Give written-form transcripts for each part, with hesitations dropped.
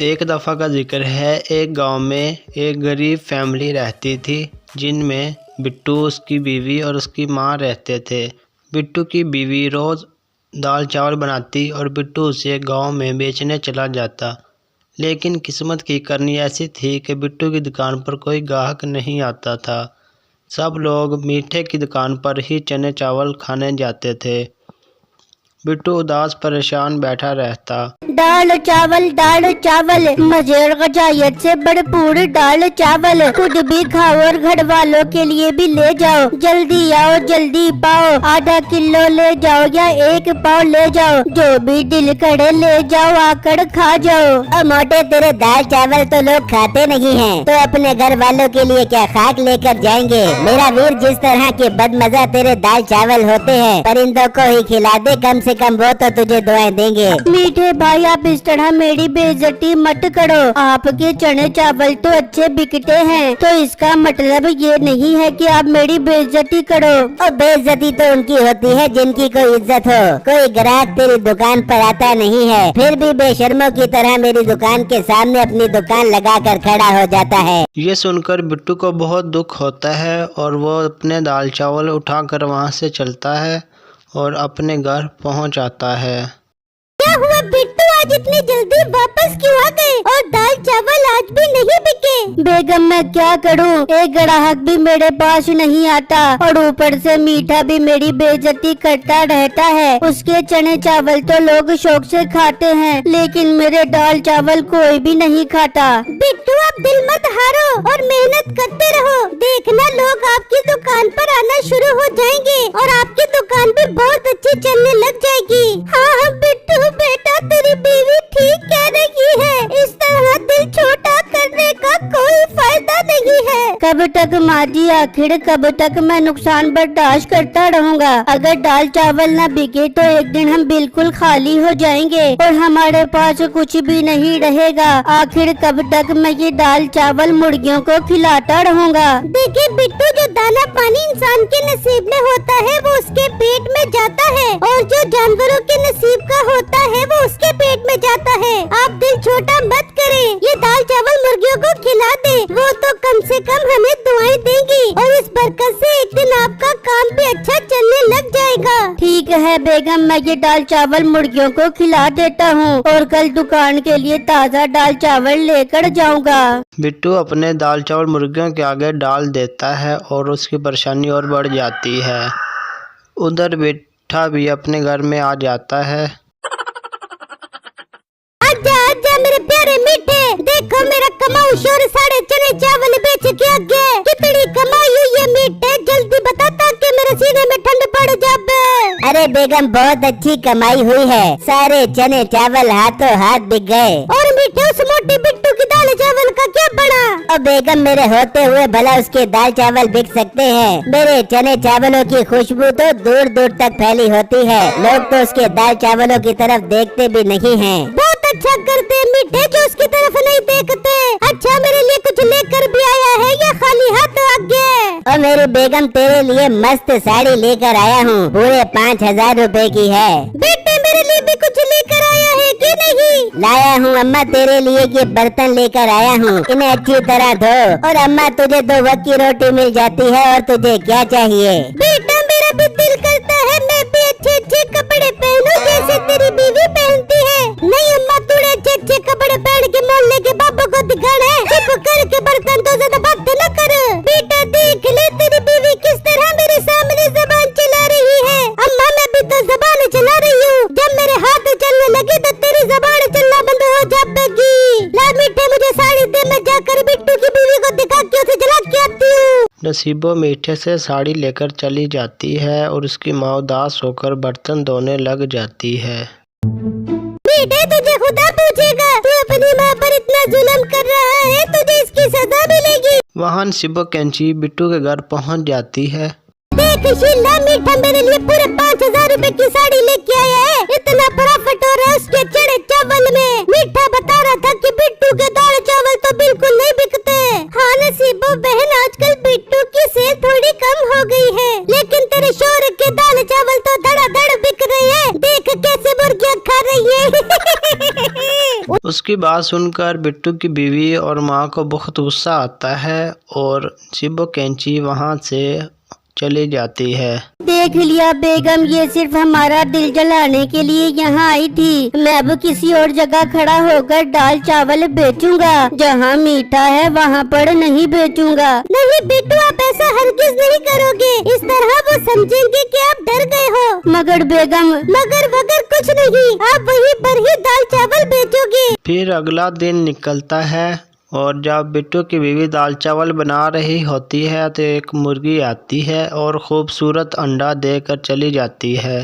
एक दफ़ा का जिक्र है, एक गांव में एक गरीब फैमिली रहती थी जिनमें बिट्टू, उसकी बीवी और उसकी माँ रहते थे। बिट्टू की बीवी रोज़ दाल चावल बनाती और बिट्टू उसे गांव में बेचने चला जाता। लेकिन किस्मत की करनी ऐसी थी कि बिट्टू की दुकान पर कोई ग्राहक नहीं आता था। सब लोग मीठे की दुकान पर ही चने चावल खाने जाते थे। बिट्टू उदास परेशान बैठा रहता। दाल चावल मजे और गजायत से भरपूर दाल चावल, खुद भी खाओ और घर वालों के लिए भी ले जाओ। जल्दी आओ जल्दी पाओ, आधा किलो ले जाओ या 1 पाव ले जाओ, जो भी दिल करे ले जाओ, आकर खा जाओ। और मोटे तेरे दाल चावल तो लोग खाते नहीं हैं, तो अपने घर वालों के लिए क्या खाक लेकर जाएंगे। मेरा वीर, जिस तरह के बदमजा तेरे दाल चावल होते हैं, परिंदों को ही खिला दे, कम से कम वो तो तुझे दुआएं देंगे। मीठे भाई, आप इस तरह मेरी बेइज्जती मत करो। आपके चने चावल तो अच्छे बिकते हैं, तो इसका मतलब ये नहीं है कि आप मेरी बेइज्जती करो। और बेइज्जती तो उनकी होती है जिनकी कोई इज्जत हो। कोई ग्राहक तेरी दुकान पर आता नहीं है, फिर भी बेशर्मों की तरह मेरी दुकान के सामने अपनी दुकान लगाकर खड़ा हो जाता है। ये सुनकर बिट्टू को बहुत दुख होता है और वो अपने दाल चावल उठाकर वहाँ से चलता है और अपने घर पहुँच आता है। क्या हुआ बिट्टू, आज इतनी जल्दी वापस क्यों आ गए और दाल चावल आज भी नहीं बिके? बेगम, मैं क्या करूं, एक ग्राहक भी मेरे पास नहीं आता और ऊपर से मीठा भी मेरी बेइज्जती करता रहता है। उसके चने चावल तो लोग शौक से खाते हैं, लेकिन मेरे दाल चावल कोई भी नहीं खाता। बिट्टू, आप दिल मत हारो और मेहनत करते रहो। देखना, लोग आपकी दुकान पर आना शुरू हो जाएंगे और आपकी दुकान भी बहुत अच्छी चलने लग जाएगी। हाँ बिट्टू बेटा, तेरी बीवी ठीक कह रही है, इस तरह दिल छोटा करने का कोई फायदा नहीं है। कब तक माँ जी, आखिर कब तक मैं नुकसान बर्दाश्त करता रहूँगा? अगर दाल चावल न बिके तो एक दिन हम बिल्कुल खाली हो जाएंगे और हमारे पास कुछ भी नहीं रहेगा। आखिर कब तक मैं ये दाल चावल मुर्गियों को खिलाता रहूँगा? देखिए बिट्टू, जो दाना पानी इंसान के नसीब में होता है वो उसके पेट में जाता है, और जो जानवरों के नसीब का होता है वो उसके पेट में जाता है। आप दिल छोटा मत करें, ये दाल चावल मुर्गियों को खिला दे, वो तो कम से कम हमें दुआएं देंगी और इस बरकत से एक दिन आपका काम भी अच्छा चलने लग जाएगा। ठीक है बेगम, मैं ये दाल चावल मुर्गियों को खिला देता हूँ और कल दुकान के लिए ताज़ा दाल चावल लेकर जाऊँगा। बिट्टू अपने दाल चावल मुर्गियों के आगे डाल देता है और उसकी परेशानी और बढ़ जाती है। उधर बिट्ठा भी अपने घर में आ जाता है। आजा मेरे प्यारे मीठे, देखो मेरा कमाऊ शोर साढ़े चने चावल बेच के आ गए। कितनी कमाई हुई है मीठे, जल्दी बता ताकि मेरे सीने में ठंड पड़ जाए। अरे बेगम, बहुत अच्छी कमाई हुई है, सारे चने चावल हाथों हाथ बिक गए। और मीठे, उस मोटी बिट्टू की दाल चावल का क्या बना? और बेगम, मेरे होते हुए भला उसके दाल चावल बिक सकते हैं? मेरे चने चावलों की खुशबू तो दूर दूर तक फैली होती है, लोग तो उसके दाल चावलों की तरफ देखते भी नहीं हैं। बहुत अच्छा करते मीठे जो उसकी तरफ नहीं देखते। अच्छा, मेरे लिए कुछ लेकर भी आया है या खाली हाथ आ गए? और मेरी बेगम, तेरे लिए मस्त साड़ी लेकर आया हूँ, पूरे 5000 रुपए की है। बेटे, मेरे लिए भी कुछ लेकर आया है कि नहीं? लाया हूँ अम्मा, तेरे लिए ये बर्तन लेकर आया हूँ, इन्हें अच्छी तरह धो। और अम्मा, तुझे 2 वक्त की रोटी मिल जाती है, और तुझे क्या चाहिए? बेटा, मेरा भी दिल करता है मैं भी अच्छे अच्छे कपड़े पहनूं जैसे तेरी बीवी पहनती है। नहीं अम्मा, तूने अच्छे अच्छे कपड़े पहन के मोहल्ले के बाबू को दिखाना है। चुप करके बर्तन तो ज्यादा बात न कर। बेटा देख ले, तेरी बीवी किस तरह मेरे सामने जबान चला रही है। अम्मा, मैं भी तो जबान चला रही हूँ, जब मेरे हाथ चलने लगे तो तेरी जबान चलना बंद हो जाएगी। ला मीठे, मुझे साड़ी दे, मैं जाकर बिट्टू की बीवी को दिखा के उसे जला के आती हूँ। नसीबो मीठे से साड़ी लेकर चली जाती है और उसकी माँ उदास होकर बर्तन धोने लग जाती है। मीठे, तुझे खुदा पूछेगा, तू अपनी माँ पर इतना जुल्म कर रहा है, तुझे इसकी सजा मिलेगी। वहाँ नसीबो कैंची बिट्टू के घर पहुँच जाती है। देख शीला, मीठा मेरे लिए पूरे 5000 रुपए की साड़ी लेके आया है। इतना प्रॉफिट हो रहा है उसके चने चावल में। मीठा बता रहा था कि बिट्टू के दाल चावल तो बिल्कुल नहीं बिकते। हाँ नसीबो बहन, आजकल बिट्टू की सेल थोड़ी कम हो गई है, लेकिन तेरे शोर के दाल चावल तो धड़ाधड़ बिक रहे हैं। देख कैसे मुर्गियाँ खा रही है। उसकी बात सुनकर बिट्टू की बीवी और माँ को बहुत गुस्सा आता है और शिबो कैंची वहाँ से चली जाती है। देख लिया बेगम, ये सिर्फ हमारा दिल जलाने के लिए यहाँ आई थी। मैं अब किसी और जगह खड़ा होकर दाल चावल बेचूंगा, जहाँ मीठा है वहाँ पर नहीं बेचूंगा। नहीं बिट्टू, आप ऐसा हरगिज नहीं करोगे। इस तरह वो समझेंगे कि आप डर गए हो। मगर बेगम, मगर कुछ नहीं, आप वहीं पर ही दाल चावल बेचोगे। फिर अगला दिन निकलता है और जब बिट्टू की बीवी दाल चावल बना रही होती है तो एक मुर्गी आती है और खूबसूरत अंडा देकर चली जाती है।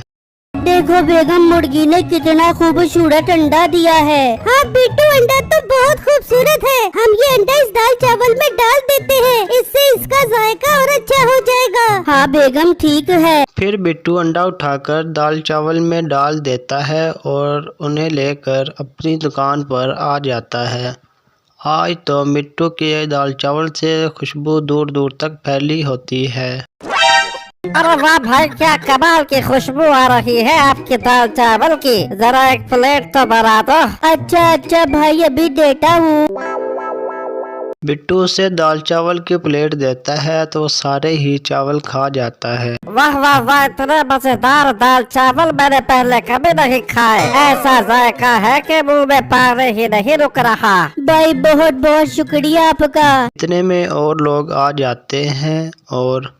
देखो बेगम, मुर्गी ने कितना खूबसूरत अंडा दिया है। हाँ बिट्टू, अंडा तो बहुत खूबसूरत है। हम ये अंडा इस दाल चावल में डाल देते हैं, इससे इसका जायका और अच्छा हो जाएगा। हाँ बेगम, ठीक है। फिर बिट्टू अंडा उठाकर दाल चावल में डाल देता है और उन्हें लेकर अपनी दुकान पर आ जाता है। आज तो मिट्टू के दाल चावल से खुशबू दूर दूर तक फैली होती है। अरे वाह भाई, क्या कमाल की खुशबू आ रही है आपके दाल चावल की। जरा एक प्लेट तो बना दो। अच्छा भाई, अभी देता हूँ। बिट्टू उसे दाल चावल की प्लेट देता है तो वो सारे ही चावल खा जाता है। वाह वाह वाह, इतने मजेदार दाल चावल मैंने पहले कभी नहीं खाए। ऐसा जायका है कि मुंह में पानी ही नहीं रुक रहा। भाई बहुत बहुत शुक्रिया आपका। इतने में और लोग आ जाते हैं और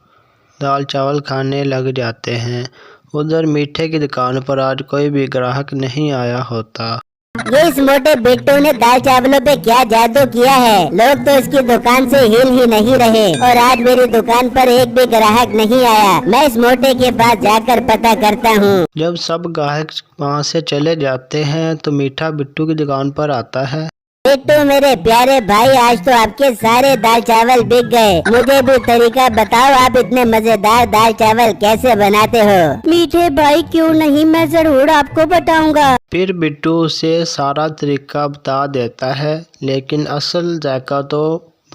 दाल चावल खाने लग जाते हैं। उधर मीठे की दुकान पर आज कोई भी ग्राहक नहीं आया होता। ये इस मोटे बिट्टू ने दाल चावलों पे क्या जादू किया है। लोग तो इसकी दुकान से हिल ही नहीं रहे और आज मेरी दुकान पर एक भी ग्राहक नहीं आया। मैं इस मोटे के पास जाकर पता करता हूँ। जब सब ग्राहक वहाँ से चले जाते हैं तो मीठा बिट्टू की दुकान पर आता है। बिट्टू मेरे प्यारे भाई, आज तो आपके सारे दाल चावल बिक गए। मुझे भी तरीका बताओ, आप इतने मजेदार दाल चावल कैसे बनाते हो। मीठे भाई क्यों नहीं, मैं जरूर आपको बताऊंगा। फिर बिट्टू उसे सारा तरीका बता देता है, लेकिन असल जायका तो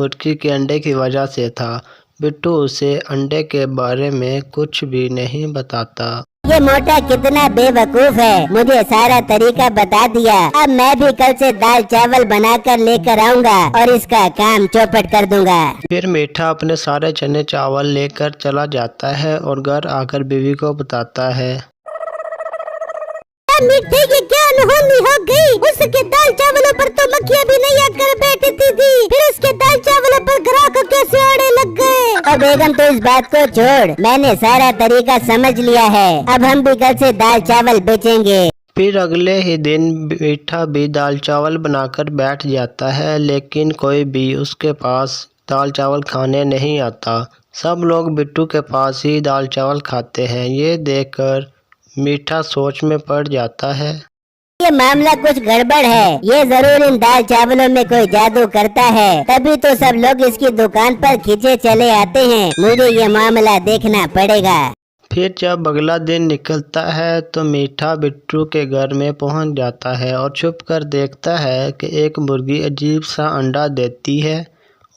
मुर्गी के अंडे की वजह से था। बिट्टू उसे अंडे के बारे में कुछ भी नहीं बताता। ये मोटा कितना बेवकूफ है, मुझे सारा तरीका बता दिया। अब मैं भी कल से दाल चावल बनाकर लेकर आऊंगा और इसका काम चौपट कर दूंगा। फिर मीठा अपने सारे चने चावल लेकर चला जाता है और घर आकर बीवी को बताता है। मीठे की क्या अनहोनी हो गई। उसके दाल चावलों पर तो मक्खियाँ भी नहीं आकर बैठती थी, फिर उसके दाल चावलों पर ग्राहक कैसे आने लग गए। और बेगम तो इस बात को छोड़, मैंने सारा तरीका समझ लिया है। अब हम भी कल से दाल चावल बेचेंगे। फिर अगले ही दिन मीठा भी दाल चावल बनाकर बैठ जाता है, लेकिन कोई भी उसके पास दाल चावल खाने नहीं आता। सब लोग बिट्टू के पास ही दाल चावल खाते हैं। ये देखकर मीठा सोच में पड़ जाता है। ये मामला कुछ गड़बड़ है। ये जरूर इन दाल चावलों में कोई जादू करता है, तभी तो सब लोग इसकी दुकान पर खींचे चले आते हैं। मुझे ये मामला देखना पड़ेगा। फिर जब अगला दिन निकलता है तो मीठा बिट्टू के घर में पहुंच जाता है और छुप कर देखता है कि एक मुर्गी अजीब सा अंडा देती है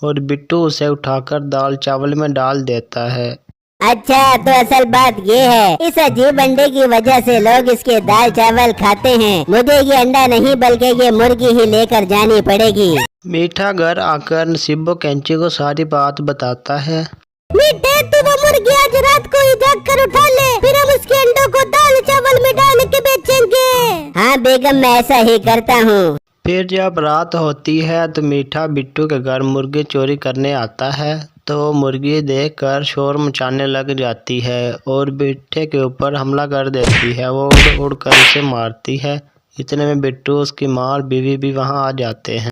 और बिट्टू उसे उठाकर दाल चावल में डाल देता है। अच्छा, तो असल बात ये है, इस अजीब अंडे की वजह से लोग इसके दाल चावल खाते हैं। मुझे ये अंडा नहीं बल्कि ये मुर्गी ही लेकर जानी पड़ेगी। मीठा घर आकर शिबो कैंची को सारी बात बताता है। मीठे, तू वो मुर्गी आज रात को ही जाग कर उठा ले, फिर हम उसके अंडों को दाल चावल में डाल के बेचेंगे। हाँ बेगम, मैं ऐसा ही करता हूँ। फिर जब रात होती है तो मीठा बिट्टू के घर मुर्गी चोरी करने आता है, तो मुर्गी देखकर शोर मचाने लग जाती है और बिट्टे के ऊपर हमला कर देती है। वो उड़ कर उसे मारती है। इतने में बिट्टू, उसकी माँ और बीवी भी वहाँ आ जाते हैं।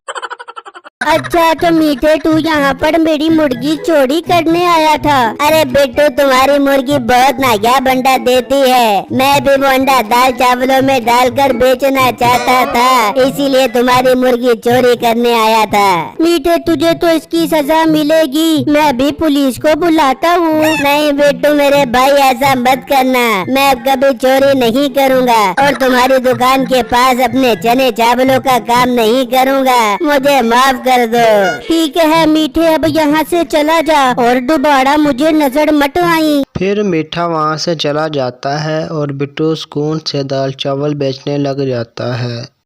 अच्छा, तो मीठे तू यहाँ पर मेरी मुर्गी चोरी करने आया था। अरे बिट्टू, तुम्हारी मुर्गी बहुत नायाब अंडा देती है। मैं भी वो अंडा दाल चावलों में डालकर बेचना चाहता था, इसीलिए तुम्हारी मुर्गी चोरी करने आया था। मीठे, तुझे तो इसकी सजा मिलेगी। मैं भी पुलिस को बुलाता हूँ। नहीं बिट्टू मेरे भाई, ऐसा मत करना। मैं अब कभी चोरी नहीं करूँगा और तुम्हारी दुकान के पास अपने चने चावलों का काम नहीं करूँगा। मुझे माफ कर दो। ठीक है मीठे, अब यहाँ से चला जा और दोबारा मुझे नजर मत आई। फिर मीठा वहाँ से चला जाता है और बिट्टू सुकून से दाल चावल बेचने लग जाता है।